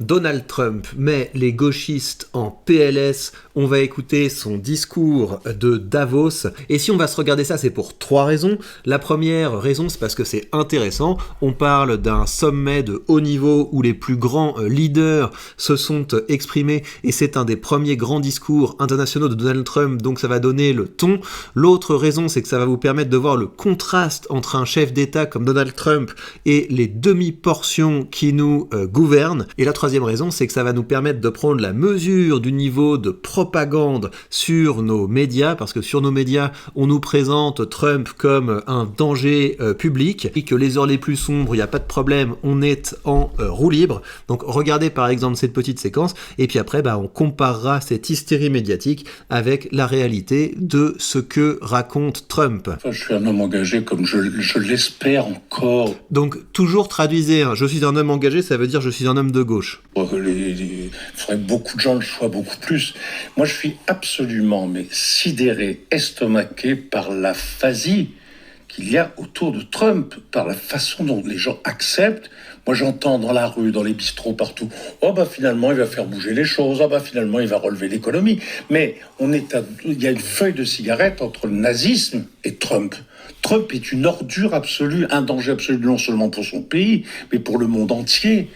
Donald Trump met les gauchistes en PLS, on va écouter son discours de Davos, et si on va se regarder ça, c'est pour 3 raisons. La première raison, c'est parce que c'est intéressant, on parle d'un sommet de haut niveau où les plus grands leaders se sont exprimés, et c'est un des premiers grands discours internationaux de Donald Trump, donc ça va donner le ton. L'autre raison, c'est que ça va vous permettre de voir le contraste entre un chef d'État comme Donald Trump et les demi-portions qui nous gouvernent, et la troisième raison, c'est que ça va nous permettre de prendre la mesure du niveau de propagande sur nos médias, parce que sur nos médias, on nous présente Trump comme un danger public, et que les heures les plus sombres, il n'y a pas de problème, on est en roue libre. Donc regardez par exemple cette petite séquence, et puis après, on comparera cette hystérie médiatique avec la réalité de ce que raconte Trump. Enfin, je suis un homme engagé comme je l'espère encore. Donc toujours traduisez, je suis un homme engagé, ça veut dire je suis un homme de gauche. Il faudrait que beaucoup de gens le soient beaucoup plus. Moi, je suis absolument sidéré, estomaqué par l'aphasie qu'il y a autour de Trump, par la façon dont les gens acceptent. Moi, j'entends dans la rue, dans les bistrots, partout. Finalement, il va faire bouger les choses. Finalement, il va relever l'économie. Mais il y a une feuille de cigarette entre le nazisme et Trump. Trump est une ordure absolue, un danger absolu non seulement pour son pays, mais pour le monde entier.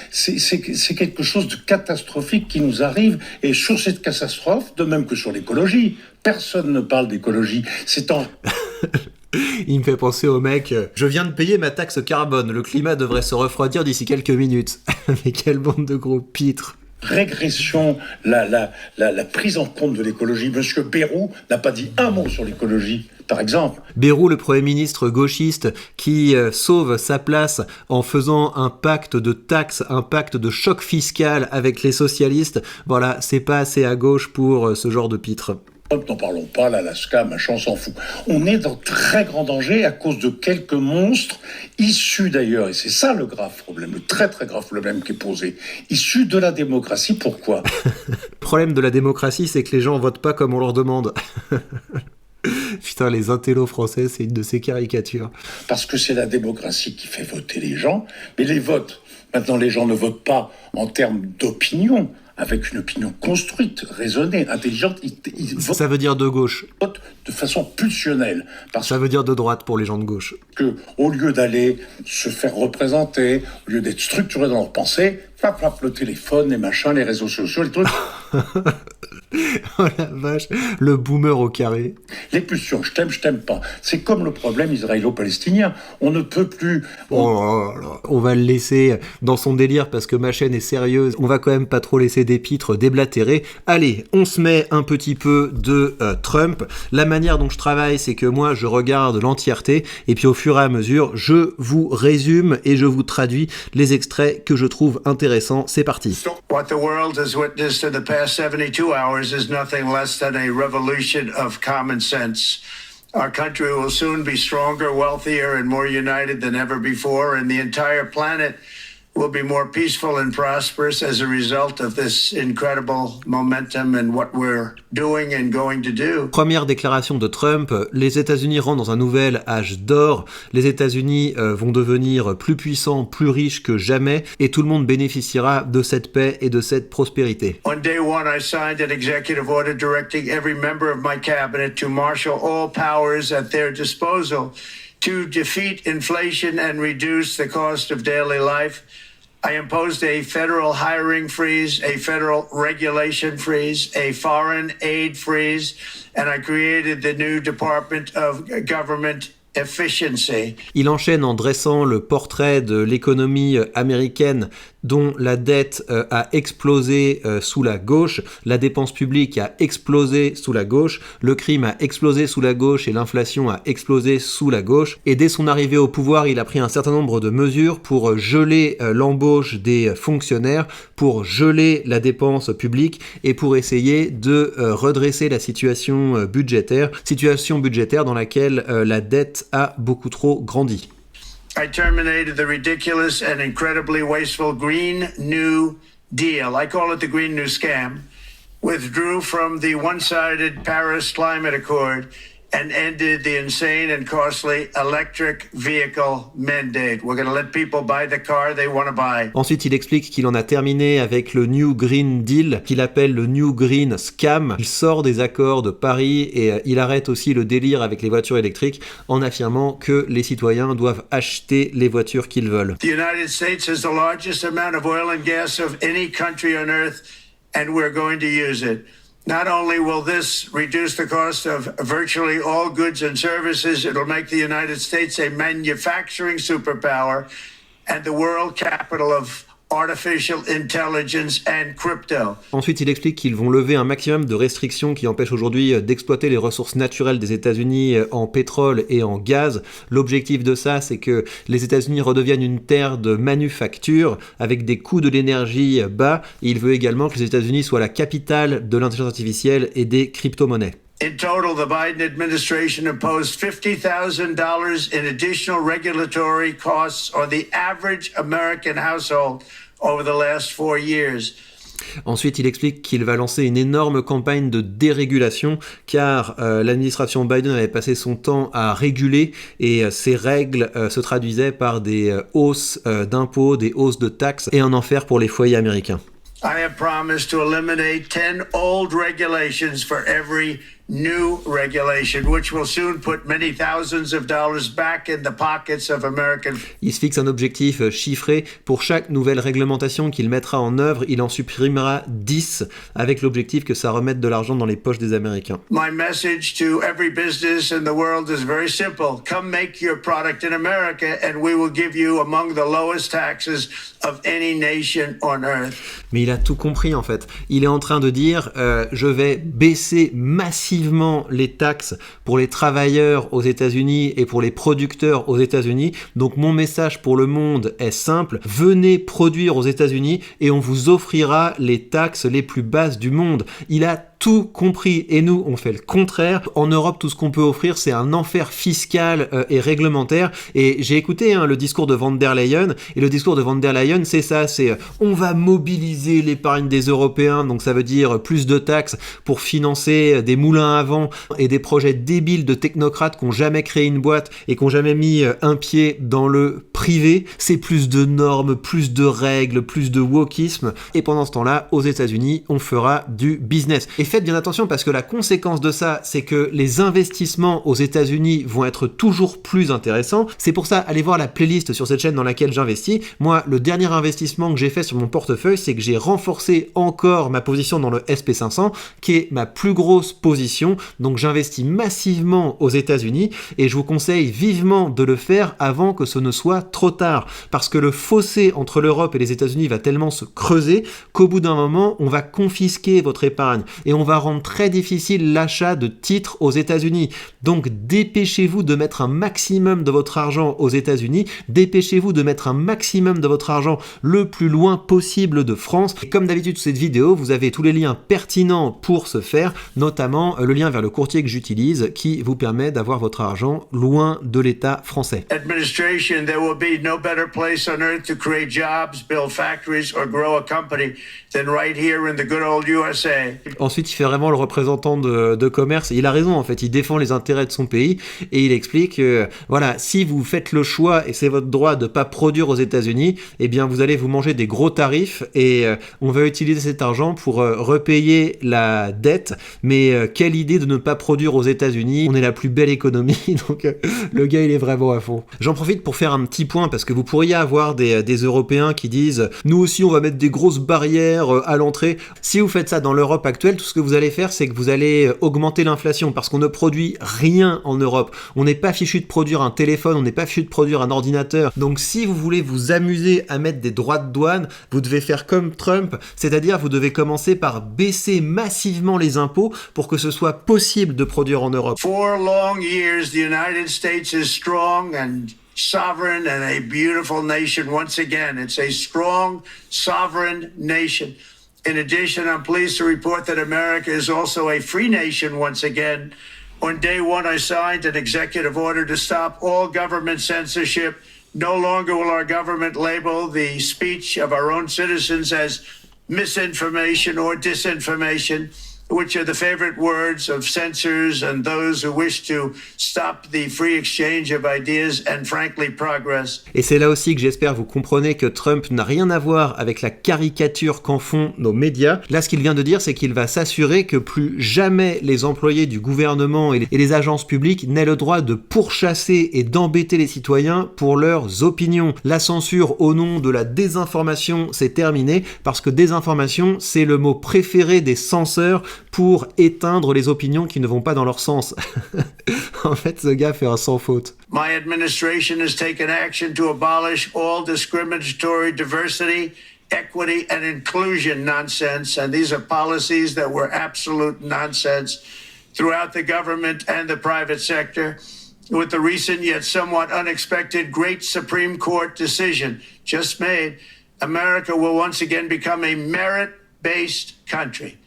C'est quelque chose de catastrophique qui nous arrive, et sur cette catastrophe, de même que sur l'écologie, personne ne parle d'écologie. Il me fait penser au mec, je viens de payer ma taxe carbone, le climat devrait se refroidir d'ici quelques minutes. Mais quelle bande de gros pitres. Régression, la prise en compte de l'écologie. Monsieur Bayrou n'a pas dit un mot sur l'écologie, par exemple. Bayrou, le Premier ministre gauchiste, qui sauve sa place en faisant un pacte de taxes, un pacte de choc fiscal avec les socialistes. Voilà, c'est pas assez à gauche pour ce genre de pitre. N'en parlons pas, l'Alaska, machin, on s'en fout. On est dans très grand danger à cause de quelques monstres issus d'ailleurs, et c'est ça le grave problème, le très très grave problème qui est posé, issus de la démocratie. Pourquoi ? Le problème de la démocratie, c'est que les gens votent pas comme on leur demande. Putain, les intellos français, c'est une de ces caricatures. Parce que c'est la démocratie qui fait voter les gens, mais les votes, maintenant les gens ne votent pas en termes d'opinion, avec une opinion construite, raisonnée, intelligente. Ça veut dire de gauche. Ils votent de façon pulsionnelle. Ça veut dire de droite pour les gens de gauche. Au lieu d'aller se faire représenter, au lieu d'être structurés dans leur pensée, le téléphone, les machins, les réseaux sociaux, les trucs. Oh la vache, le boomer au carré. Les pulsions, je t'aime pas. C'est comme le problème israélo-palestinien. On ne peut plus... On va le laisser dans son délire parce que ma chaîne est sérieuse. On va quand même pas trop laisser des pitres déblatérer. Allez, on se met un petit peu de Trump. La manière dont je travaille, c'est que moi, je regarde l'entièreté et puis au fur et à mesure, je vous résume et je vous traduis les extraits que je trouve intéressants. C'est parti. What the world has witnessed in the past 72 hours is nothing less than a revolution of common sense. Our country will soon be stronger, wealthier, and more united than ever before, and the entire planet will be more peaceful and prosperous as a result of this incredible momentum and what we're doing and going to do. Première déclaration de Trump, les États-Unis rentrent dans un nouvel âge d'or, les États-Unis vont devenir plus puissants, plus riches que jamais, et tout le monde bénéficiera de cette paix et de cette prospérité. On day one, I signed an executive order directing every member of my cabinet to marshal all powers at their disposal to defeat inflation and reduce the cost of daily life. I imposed a federal hiring freeze, a federal regulation freeze, a foreign aid freeze, and I created the new Department of Government Efficiency. Il enchaîne en dressant le portrait de l'économie américaine dont la dette a explosé sous la gauche, la dépense publique a explosé sous la gauche, le crime a explosé sous la gauche et l'inflation a explosé sous la gauche. Et dès son arrivée au pouvoir, il a pris un certain nombre de mesures pour geler l'embauche des fonctionnaires, pour geler la dépense publique et pour essayer de redresser la situation budgétaire dans laquelle la dette a beaucoup trop grandi. I terminated the ridiculous and incredibly wasteful Green New Deal. I call it the Green New Scam. Withdrew from the one-sided Paris Climate Accord and ended the insane and costly electric vehicle mandate. We're going to let people buy the car they want to buy. Ensuite, il explique qu'il en a terminé avec le New Green Deal, qu'il appelle le New Green Scam. Il sort des accords de Paris et il arrête aussi le délire avec les voitures électriques en affirmant que les citoyens doivent acheter les voitures qu'ils veulent. The United States has the largest amount of oil and gas of any country on earth, and we're going to use it. Not only will this reduce the cost of virtually all goods and services, it'll make the United States a manufacturing superpower and the world capital of artificial intelligence and crypto. Ensuite, il explique qu'ils vont lever un maximum de restrictions qui empêchent aujourd'hui d'exploiter les ressources naturelles des États-Unis en pétrole et en gaz. L'objectif de ça, c'est que les États-Unis redeviennent une terre de manufacture avec des coûts de l'énergie bas. Et il veut également que les États-Unis soient la capitale de l'intelligence artificielle et des crypto-monnaies. In total, the Biden administration imposed $50,000 in additional regulatory costs on the average American household over the last 4 years. Ensuite, il explique qu'il va lancer une énorme campagne de dérégulation car l'administration Biden avait passé son temps à réguler et ces règles se traduisaient par des hausses d'impôts, des hausses de taxes et un enfer pour les foyers américains. I have promised to eliminate 10 old regulations for every new regulation, which will soon put many thousands of dollars back in the pockets of American. Il se fixe un objectif chiffré. Pour chaque nouvelle réglementation qu'il mettra en œuvre, il en supprimera 10 avec l'objectif que ça remette de l'argent dans les poches des Américains. My message to every business in the world is very simple. Come make your product in America and we will give you among the lowest taxes of any nation on earth. Mais il a tout compris en fait. Il est en train de dire je vais baisser massivement les taxes pour les travailleurs aux États-Unis et pour les producteurs aux États-Unis. Donc mon message pour le monde est simple. Venez produire aux États-Unis et on vous offrira les taxes les plus basses du monde. Il a tout compris et nous on fait le contraire. En Europe, tout ce qu'on peut offrir, c'est un enfer fiscal et réglementaire. Et j'ai écouté le discours de Van der Leyen et le discours de Van der Leyen, c'est ça, c'est on va mobiliser l'épargne des Européens, donc ça veut dire plus de taxes pour financer des moulins à vent et des projets débiles de technocrates qui n'ont jamais créé une boîte et qui n'ont jamais mis un pied dans le privé. C'est plus de normes, plus de règles, plus de wokisme. Et pendant ce temps-là, aux États-Unis, on fera du business. Et faites bien attention parce que la conséquence de ça, c'est que les investissements aux États-Unis vont être toujours plus intéressants. C'est pour ça, allez voir la playlist sur cette chaîne dans laquelle j'investis. Moi, le dernier investissement que j'ai fait sur mon portefeuille, c'est que j'ai renforcé encore ma position dans le SP500, qui est ma plus grosse position. Donc j'investis massivement aux États-Unis et je vous conseille vivement de le faire avant que ce ne soit trop tard. Parce que le fossé entre l'Europe et les États-Unis va tellement se creuser qu'au bout d'un moment, on va confisquer votre épargne et on va rendre très difficile l'achat de titres aux États-Unis. Donc dépêchez-vous de mettre un maximum de votre argent aux États-Unis, dépêchez-vous de mettre un maximum de votre argent le plus loin possible de France. Et comme d'habitude sur cette vidéo, vous avez tous les liens pertinents pour ce faire, notamment le lien vers le courtier que j'utilise qui vous permet d'avoir votre argent loin de l'État français. Administration, there will be no better place on earth to create jobs, build factories or grow a company than right here in the good old USA. Ensuite, il fait vraiment le représentant de commerce. Et il a raison, en fait. Il défend les intérêts de son pays et il explique que, voilà, si vous faites le choix, et c'est votre droit de ne pas produire aux États-Unis, eh bien, vous allez vous manger des gros tarifs et on va utiliser cet argent pour repayer la dette. Mais quelle idée de ne pas produire aux États-Unis. On est la plus belle économie, donc le gars, il est vraiment à fond. J'en profite pour faire un petit point parce que vous pourriez avoir des Européens qui disent « Nous aussi, on va mettre des grosses barrières à l'entrée. » Si vous faites ça dans l'Europe actuelle, tout ce que vous allez faire, c'est que vous allez augmenter l'inflation parce qu'on ne produit rien en Europe. On n'est pas fichu de produire un téléphone, on n'est pas fichu de produire un ordinateur. Donc si vous voulez vous amuser à mettre des droits de douane, vous devez faire comme Trump, c'est-à-dire vous devez commencer par baisser massivement les impôts pour que ce soit possible de produire en Europe. For long years, the United States is strong and sovereign and a beautiful nation. Once again, it's a strong, sovereign nation. In addition, I'm pleased to report that America is also a free nation once again. On day one, I signed an executive order to stop all government censorship. No longer will our government label the speech of our own citizens as misinformation or disinformation. which are the favorite words of censors and those who wish to stop the free exchange of ideas and, frankly, progress. Et c'est là aussi que j'espère vous comprenez que Trump n'a rien à voir avec la caricature qu'en font nos médias. Là, ce qu'il vient de dire, c'est qu'il va s'assurer que plus jamais les employés du gouvernement et les agences publiques n'aient le droit de pourchasser et d'embêter les citoyens pour leurs opinions. La censure au nom de la désinformation, c'est terminé, parce que désinformation, c'est le mot préféré des censeurs pour éteindre les opinions qui ne vont pas dans leur sens. En fait, ce gars fait un sans faute. My administration has taken action to abolish all discriminatory diversity, equity, and inclusion nonsense, and these are policies that were absolute nonsense throughout the government and the private sector. With the recent yet somewhat unexpected great Supreme Court decision just made, America will once again become a merit-based country.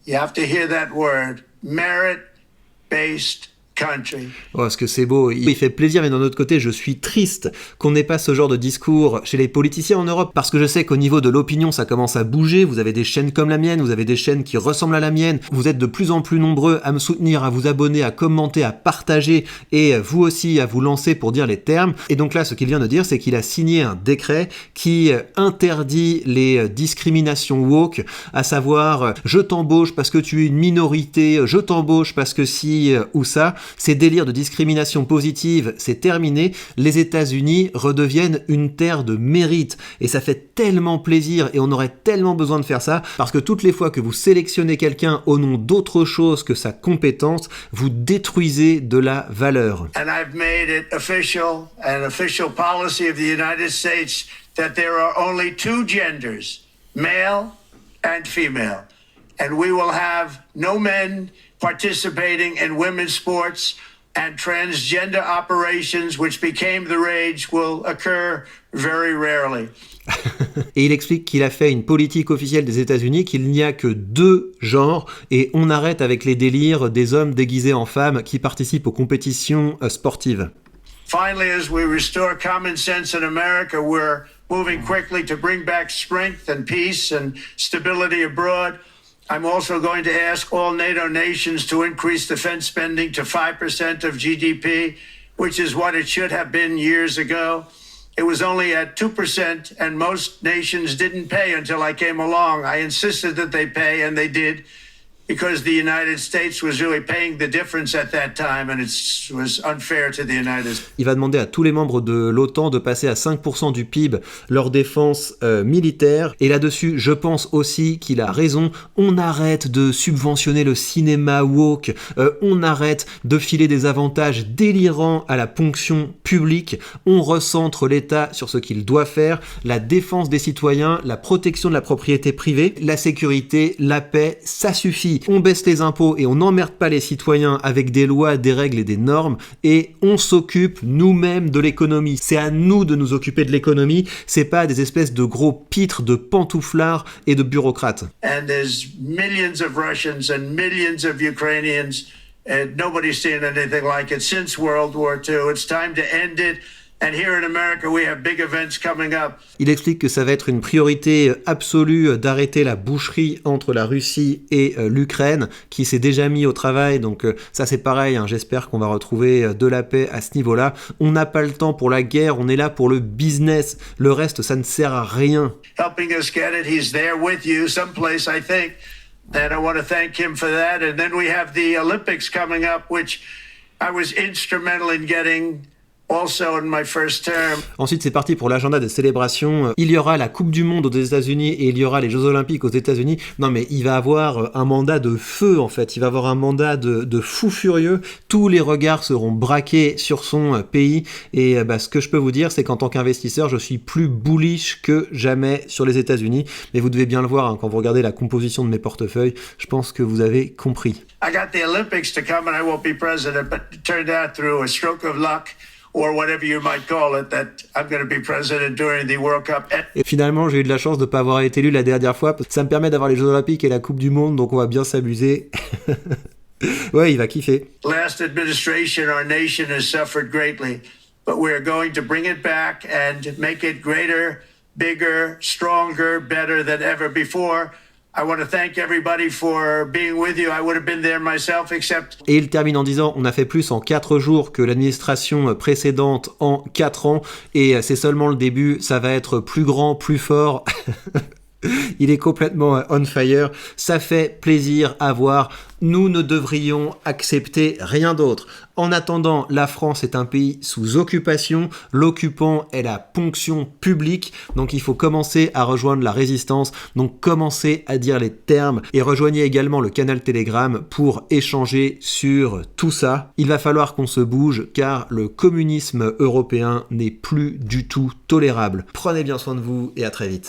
You have to hear that word, merit-based country. Oh, ce que c'est beau, il fait plaisir, mais d'un autre côté, je suis triste qu'on n'ait pas ce genre de discours chez les politiciens en Europe, parce que je sais qu'au niveau de l'opinion, ça commence à bouger, vous avez des chaînes comme la mienne, vous avez des chaînes qui ressemblent à la mienne, vous êtes de plus en plus nombreux à me soutenir, à vous abonner, à commenter, à partager, et vous aussi à vous lancer pour dire les termes. Et donc là, ce qu'il vient de dire, c'est qu'il a signé un décret qui interdit les discriminations woke, à savoir, je t'embauche parce que tu es une minorité, je t'embauche parce que si ou ça. Ces délires de discrimination positive, c'est terminé. Les États-Unis redeviennent une terre de mérite. Et ça fait tellement plaisir et on aurait tellement besoin de faire ça parce que toutes les fois que vous sélectionnez quelqu'un au nom d'autre chose que sa compétence, vous détruisez de la valeur. And I've made it official, an official policy of the United States, that there are only two genders, male and female. And we will have no men participating in women's sports, and transgender operations, which became the rage, will occur very rarely. Et il explique qu'il a fait une politique officielle des États-Unis, qu'il n'y a que 2 genres, et on arrête avec les délires des hommes déguisés en femmes qui participent aux compétitions sportives. Finally, as we restore common sense in America, we're moving quickly to bring back strength and peace and stability abroad. I'm also going to ask all NATO nations to increase defense spending to 5% of GDP, which is what it should have been years ago. It was only at 2%, and most nations didn't pay until I came along. I insisted that they pay, and they did, because the United States was really paying the difference at that time, and it was unfair to the United States. Il va demander à tous les membres de l'OTAN de passer à 5% du PIB leur défense militaire. Et là-dessus, je pense aussi qu'il a raison. On arrête de subventionner le cinéma woke. On arrête de filer des avantages délirants à la ponction publique. On recentre l'État sur ce qu'il doit faire. La défense des citoyens, la protection de la propriété privée, la sécurité, la paix, ça suffit. On baisse les impôts et on n'emmerde pas les citoyens avec des lois, des règles et des normes, et on s'occupe nous-mêmes de l'économie. C'est à nous de nous occuper de l'économie, c'est pas des espèces de gros pitres de pantouflards et de bureaucrates. And there's millions of Russians and millions of Ukrainians, and nobody's seen anything like it since World War II. It's time to end it. And here in America, we have big events coming up. Il explique que ça va être une priorité absolue d'arrêter la boucherie entre la Russie et l'Ukraine, qui s'est déjà mis au travail. Donc ça c'est pareil, hein, j'espère qu'on va retrouver de la paix à ce niveau-là. On n'a pas le temps pour la guerre, on est là pour le business. Le reste, ça ne sert à rien. Helping us get it, he's there with you, someplace I think. And I want to thank him for that. And then we have the Olympics coming up, which I was instrumental in getting. Also in my first term. Ensuite, c'est parti pour l'agenda des célébrations. Il y aura la Coupe du Monde aux États-Unis et il y aura les Jeux Olympiques aux États-Unis. Non, mais il va avoir un mandat de feu, en fait. Il va avoir un mandat de fou furieux. Tous les regards seront braqués sur son pays. Et ce que je peux vous dire, c'est qu'en tant qu'investisseur, je suis plus bullish que jamais sur les États-Unis. Mais vous devez bien le voir, hein, quand vous regardez la composition de mes portefeuilles. Je pense que vous avez compris. I got the Olympics to come and I won't be president, but it turned out through a stroke of luck, or whatever you might call it, that I'm going to be president during the World Cup. Et finalement, j'ai eu de la chance de ne pas avoir été élu la dernière fois. Ça me permet d'avoir les Jeux Olympiques et la Coupe du Monde, donc on va bien s'amuser. Ouais, il va kiffer. Last administration, our nation has suffered greatly, but we're going to bring it back and make it greater, bigger, stronger, better than ever before. I want to thank everybody for being with you. I would have been there myself, except... Et il termine en disant « On a fait plus en 4 jours que l'administration précédente en 4 ans, et c'est seulement le début, ça va être plus grand, plus fort. » Il est complètement on fire, ça fait plaisir à voir. Nous ne devrions accepter rien d'autre. En attendant, la France est un pays sous occupation, l'occupant est la ponction publique, donc il faut commencer à rejoindre la résistance, donc commencez à dire les termes et rejoignez également le canal Telegram pour échanger sur tout ça. Il va falloir qu'on se bouge car le communisme européen n'est plus du tout tolérable. Prenez bien soin de vous et à très vite.